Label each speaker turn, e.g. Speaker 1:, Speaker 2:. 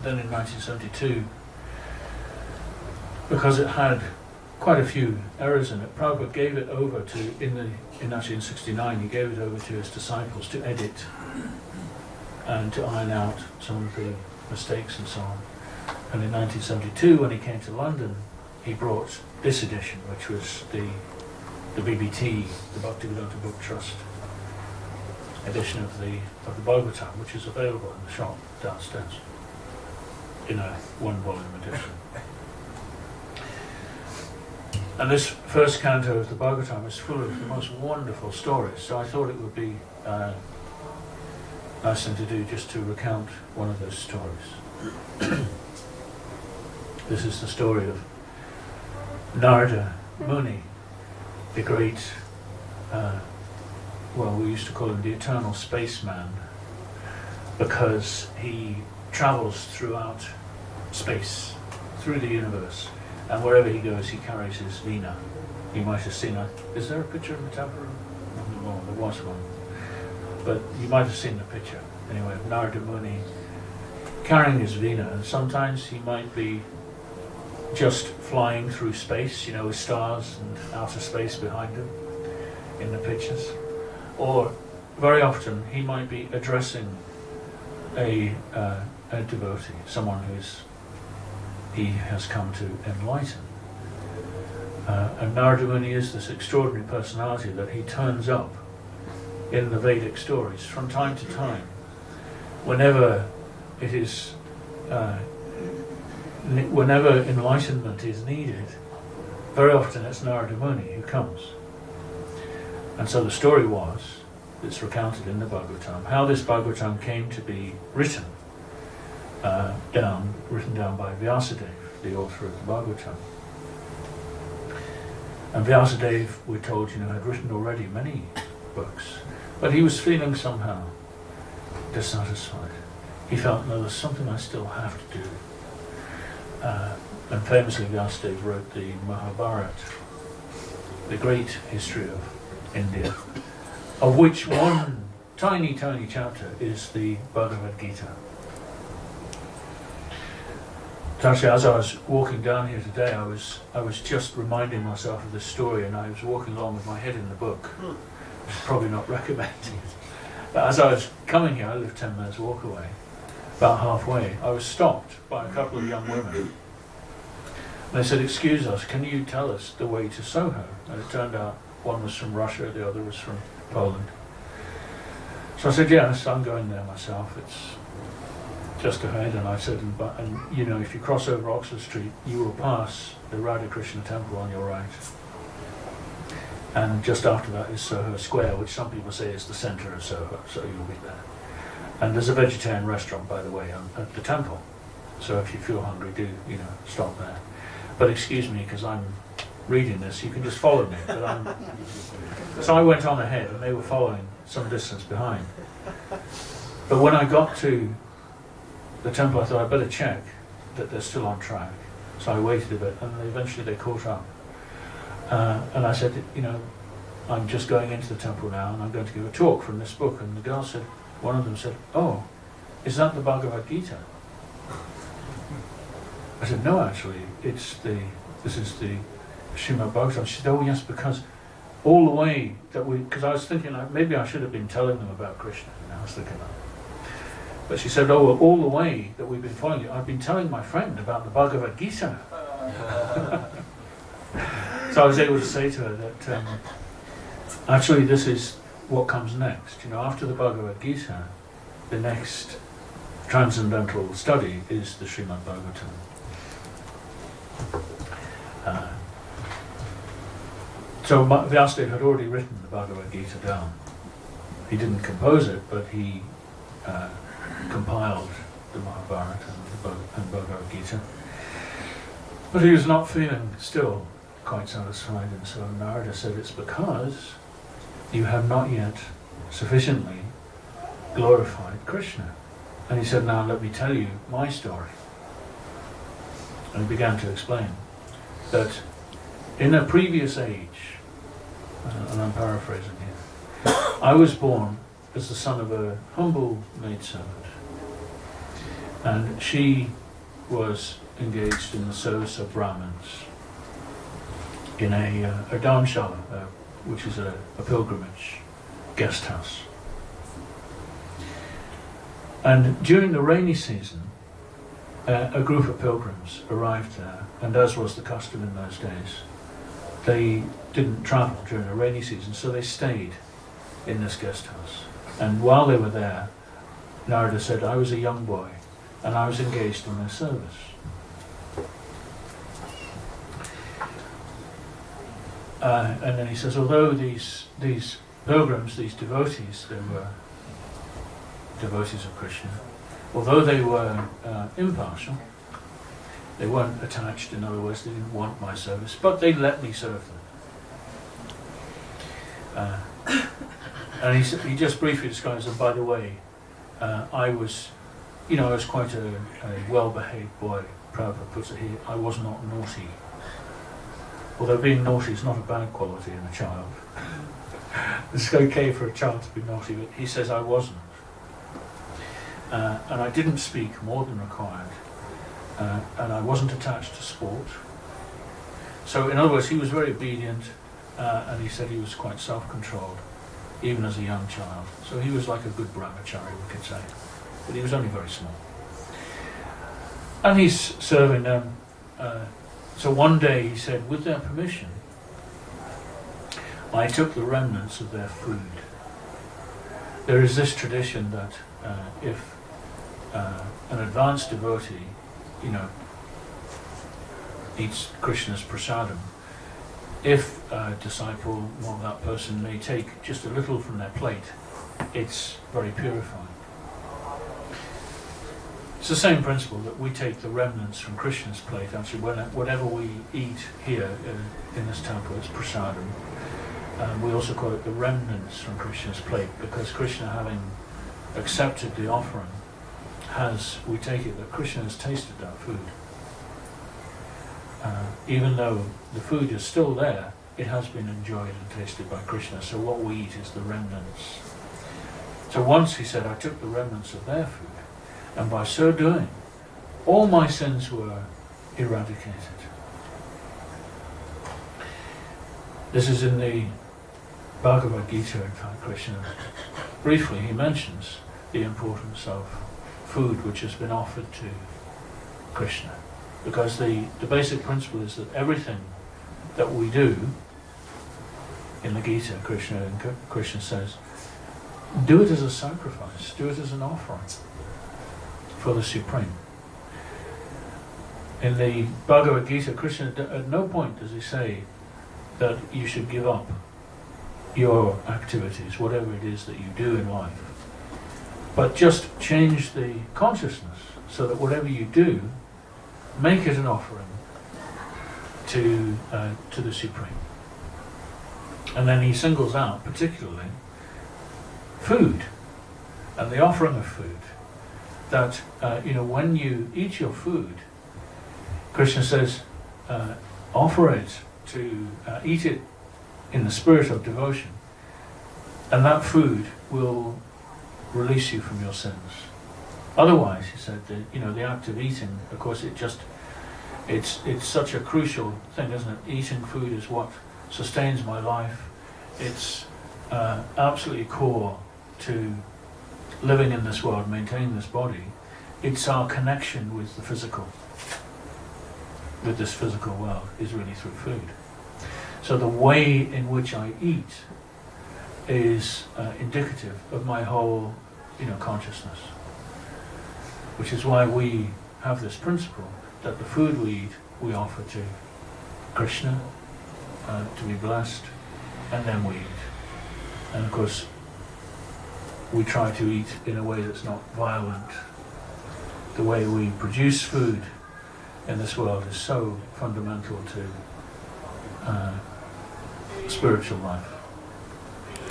Speaker 1: Then in 1972, because it had quite a few errors in it, Prabhupada gave it over to, actually in 69, he gave it over to his disciples to edit and to iron out some of the mistakes and so on. And in 1972, when he came to London, he brought this edition, which was the BBT, the Bhaktivedanta Book Trust edition of the Bhagavatam, which is available in the shop downstairs in a one-volume edition. And this first canto of the Bhagavatam is full of the most wonderful stories, so I thought it would be a nice thing to do just to recount one of those stories. This is the story of Narada Muni, the great, we used to call him the eternal spaceman, because he travels throughout space, through the universe, and wherever he goes he carries his veena. You might have seen is there a picture in the temple room? No, there was one. But you might have seen the picture, anyway, of Narada Muni carrying his veena, and sometimes he might be just flying through space, with stars and outer space behind him in the pictures. Or very often he might be addressing a devotee, someone he has come to enlighten. And Narada Muni is this extraordinary personality that he turns up in the Vedic stories from time to time. Whenever it is, whenever enlightenment is needed, very often it's Narada Muni who comes. And so the story was, it's recounted in the Bhagavatam, how this Bhagavatam came to be written down by Vyasadeva, the author of the Bhagavatam. And Vyasadeva, we're told, had written already many books, but he was feeling somehow dissatisfied. He felt, no, there's something I still have to do. And famously Vyasadeva wrote the Mahabharata, the great history of India, of which one tiny, tiny chapter is the Bhagavad Gita. So actually, as I was walking down here today, I was just reminding myself of this story, and I was walking along with my head in the book. Probably not recommending it. But as I was coming here, I live 10 minutes walk away, about halfway, I was stopped by a couple of young women. And they said, "Excuse us, can you tell us the way to Soho?" And it turned out one was from Russia, the other was from Poland. So I said, "Yes, I'm going there myself. It's just ahead." And I said, and if you cross over Oxford Street, you will pass the Radha Krishna temple on your right. And just after that is Soho Square, which some people say is the centre of Soho, so you'll be there. And there's a vegetarian restaurant, by the way, at the temple. So if you feel hungry, do, stop there. But excuse me, because I'm reading this, you can just follow me. But so I went on ahead, and they were following some distance behind. But when I got to the temple, I thought I'd better check that they're still on track. So I waited a bit, and eventually they caught up. And I said, I'm just going into the temple now, and I'm going to give a talk from this book. And the girl said, one of them said, "Oh, is that the Bhagavad Gita?" I said, "No, actually, this is the Srimad Bhagavatam." She said, "Oh yes, because all the way that because I was thinking maybe I should have been telling them about Krishna." And I was thinking that. But she said, "Oh, well, all the way that we've been following you, I've been telling my friend about the Bhagavad Gita." So I was able to say to her that actually this is what comes next. After the Bhagavad Gita, the next transcendental study is the Srimad Bhagavatam. So Vyasadeva had already written the Bhagavad Gita down. He didn't compose it, but he compiled the Mahabharata and Bhagavad Gita. But he was not feeling still quite satisfied, and so Narada said, "It's because you have not yet sufficiently glorified Krishna." And he said, "Now let me tell you my story." And he began to explain that in a previous age, and I'm paraphrasing here, I was born as the son of a humble maidservant. And she was engaged in the service of Brahmins in a dharmshala, which is a pilgrimage guest house. And during the rainy season, a group of pilgrims arrived there, and as was the custom in those days, they didn't travel during the rainy season, so they stayed in this guest house. And while they were there, Narada said, I was a young boy, and I was engaged in their service. And then he says, although these pilgrims, these devotees, they were devotees of Krishna, although they were impartial, they weren't attached, in other words, they didn't want my service, but they let me serve them. And he just briefly describes them, by the way, I was quite a well-behaved boy. Prabhupada puts it here, I was not naughty. Although being naughty is not a bad quality in a child. It's okay for a child to be naughty, but he says I wasn't. And I didn't speak more than required. And I wasn't attached to sport. So in other words, he was very obedient, and he said he was quite self-controlled, even as a young child. So he was like a good brahmachari, we could say. But he was only very small. And he's serving them. So one day he said, with their permission, I took the remnants of their food. There is this tradition that if an advanced devotee, eats Krishna's prasadam, if a disciple or that person may take just a little from their plate, it's very purifying. It's the same principle that we take the remnants from Krishna's plate. Actually, whatever we eat here in this temple is prasadam. We also call it the remnants from Krishna's plate, because Krishna, having accepted the offering, we take it that Krishna has tasted that food. Even though the food is still there, it has been enjoyed and tasted by Krishna. So what we eat is the remnants. So once he said, I took the remnants of their food, and by so doing, all my sins were eradicated. This is in the Bhagavad Gita, in fact. Krishna, briefly, he mentions the importance of food which has been offered to Krishna. Because the basic principle is that everything that we do in the Gita, Krishna says, do it as a sacrifice, do it as an offering for the Supreme. In the Bhagavad Gita, Krishna at no point does he say that you should give up your activities, whatever it is that you do in life, but just change the consciousness so that whatever you do, make it an offering to the Supreme. And then he singles out particularly food and the offering of food. That when you eat your food, Krishna says, offer it to eat it in the spirit of devotion, and that food will release you from your sins. Otherwise, he said, the act of eating, of course, it's such a crucial thing, isn't it? Eating food is what sustains my life. It's absolutely core to living in this world, maintaining this body. It's our connection with the physical, with this physical world, is really through food. So the way in which I eat is indicative of my whole, consciousness. Which is why we have this principle that the food we eat, we offer to Krishna to be blessed, and then we eat. And of course, we try to eat in a way that's not violent. The way we produce food in this world is so fundamental to spiritual life.